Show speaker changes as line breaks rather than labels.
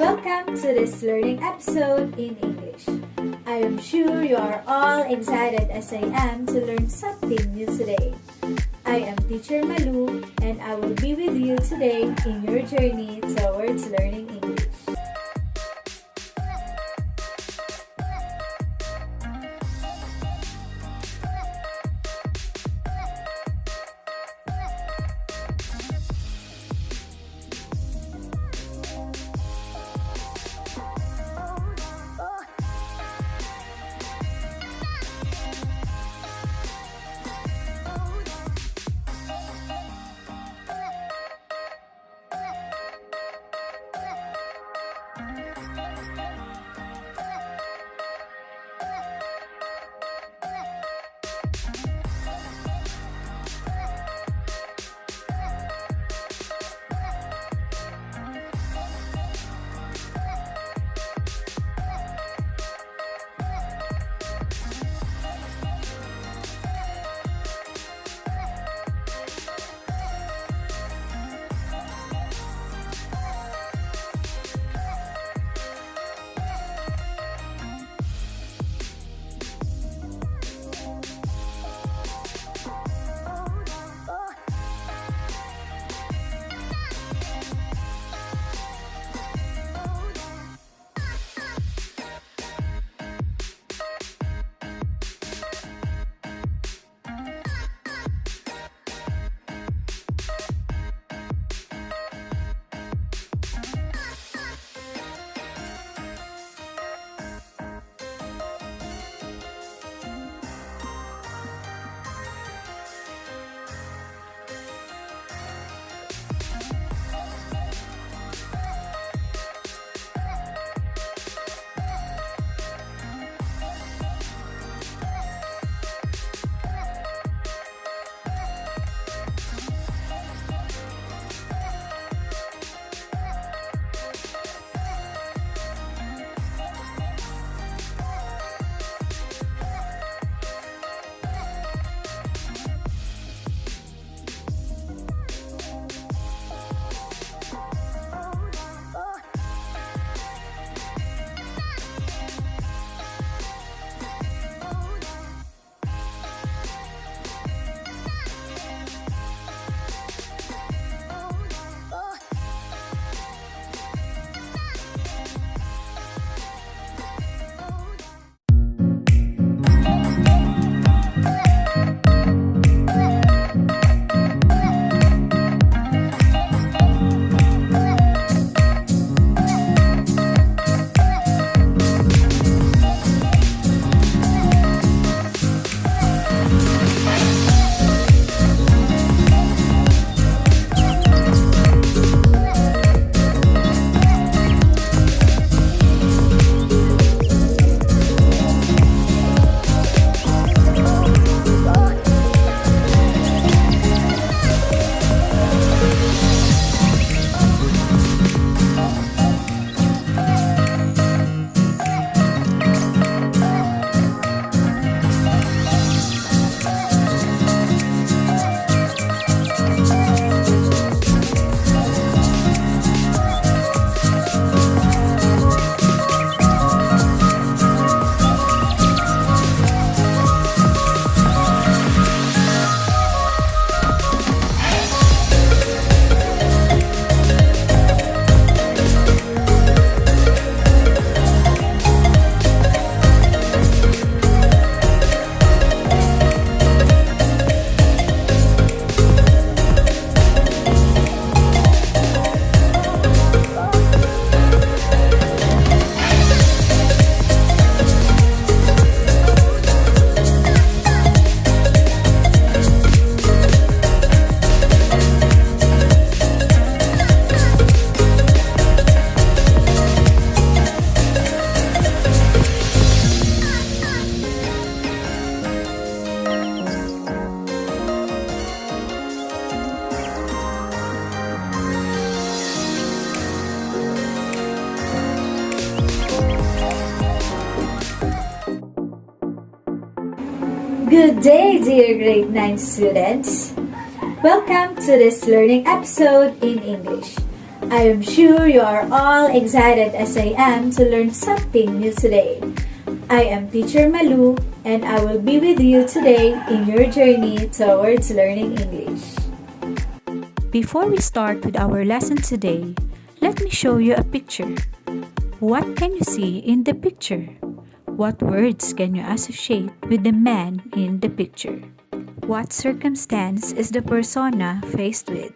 Welcome to this learning episode in English. I am sure you are all excited as I am to learn something new today. I am Teacher Malu and I will be with you today in your journey towards learning English. Good day, dear grade 9 students. Welcome to this learning episode in English. I am sure you are all excited as I am to learn something new today. I am Teacher Malu and I will be with you today in your journey towards learning English.
Before we start with our lesson today, let me show you a picture. What can you see in the picture? What words can you associate with the man in the picture? What circumstance is the persona faced with?